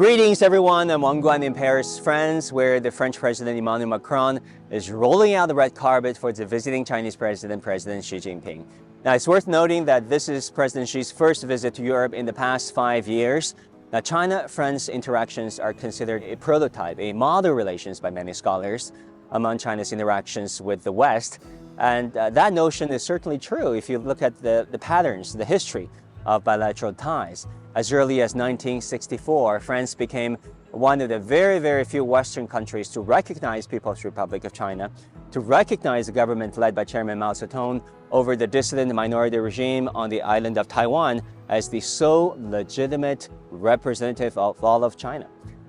Greetings everyone, I'm Guan in Paris, France, where the French President Emmanuel Macron is rolling out the red carpet for the visiting Chinese President Xi Jinping. Now it's worth noting that this is President Xi's first visit to Europe in the past 5 years. Now China-France interactions are considered a prototype, a model relations by many scholars among China's interactions with the West. And that notion is certainly true if you look at the patterns, the history of bilateral ties. As early as 1964, France became one of the very few Western countries to recognize People's Republic of China, to recognize the government led by Chairman Mao Zedong over the dissident minority regime on the island of Taiwan as the sole legitimate representative of all of China.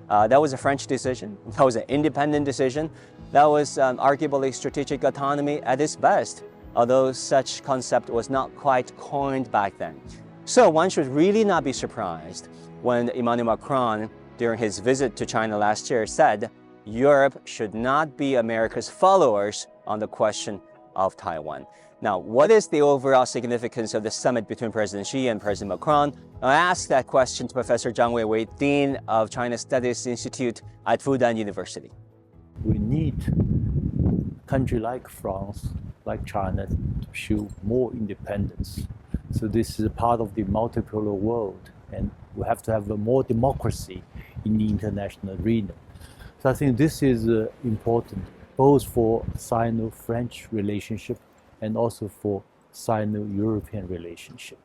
That was a French decision. That was an independent decision. That was arguably strategic autonomy at its best, although such concept was not quite coined back then. So one should really not be surprised when Emmanuel Macron, during his visit to China last year, said Europe should not be America's followers on the question of Taiwan. Now, what is the overall significance of the summit between President Xi and President Macron? I asked that question to Professor Zhang Weiwei, Dean of China Studies Institute at Fudan University. We need a country like France, like China, to show more independence. So this is a part of the multipolar world, and we have to have more democracy in the international arena. So I think this is important, both for Sino-French relationship and also for Sino-European relationship.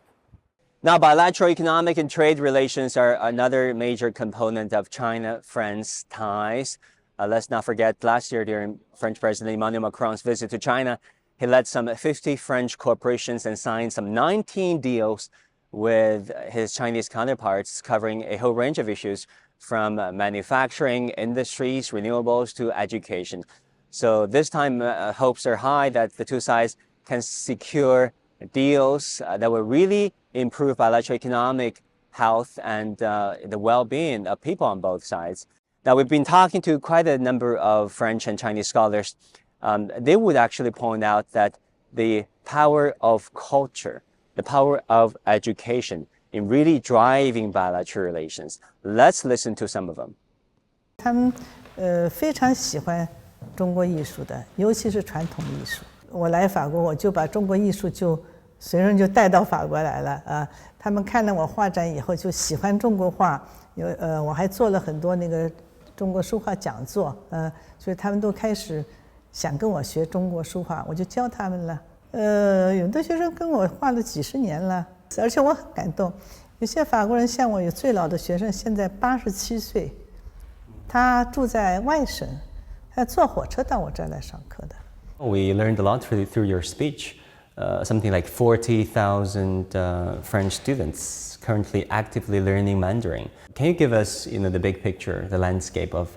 Now, bilateral economic and trade relations are another major component of China-France ties. Let's not forget, last year during French President Emmanuel Macron's visit to China, he led some 50 French corporations and signed some 19 deals with his Chinese counterparts covering a whole range of issues from manufacturing, industries, renewables to education. So this time hopes are high that the two sides can secure deals that will really improve bilateral economic health and the well-being of people on both sides. Now, we've been talking to quite a number of French and Chinese scholars. They would actually point out that the power of culture, the power of education in really driving bilateral relations. Let's listen to some of them. 他们非常喜欢中国艺术的，尤其是传统艺术。我来法国，我就把中国艺术就随身就带到法国来了啊。他们看了我画展以后就喜欢中国画，我还做了很多那个中国书画讲座，所以他们都开始想跟我学中国书画，我就教他们了。有的学生跟我画了几十年了，而且我很感动。有些法国人像我，有最老的学生现在87岁，他住在外省，他坐火车到我这儿来上课的。We learned a lot through your speech. Something like 40,000 French students currently actively learning Mandarin. Can you give us, the big picture, the landscape of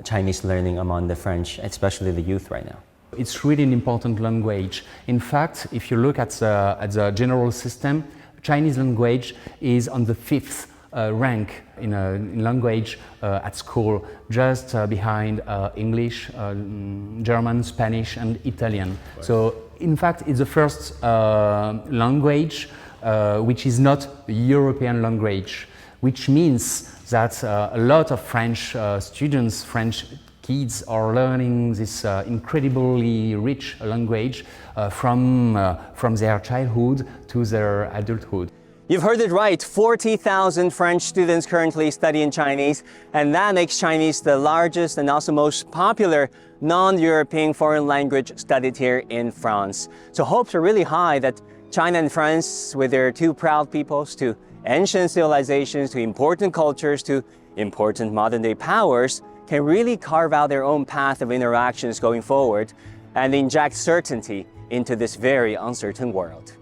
Chinese learning among the French, especially the youth right now? It's really an important language. In fact, if you look at the general system, Chinese language is on the 5th rank in language at school, just behind English, German, Spanish and Italian. Right. So in fact, it's the first language which is not a European language, which means that a lot of French students, French kids are learning this incredibly rich language from their childhood to their adulthood. You've heard it right, 40,000 French students currently studying Chinese, and that makes Chinese the largest and also most popular non-European foreign language studied here in France. So hopes are really high that China and France, with their two proud peoples, to ancient civilizations, to important cultures, to important modern-day powers, can really carve out their own path of interactions going forward and inject certainty into this very uncertain world.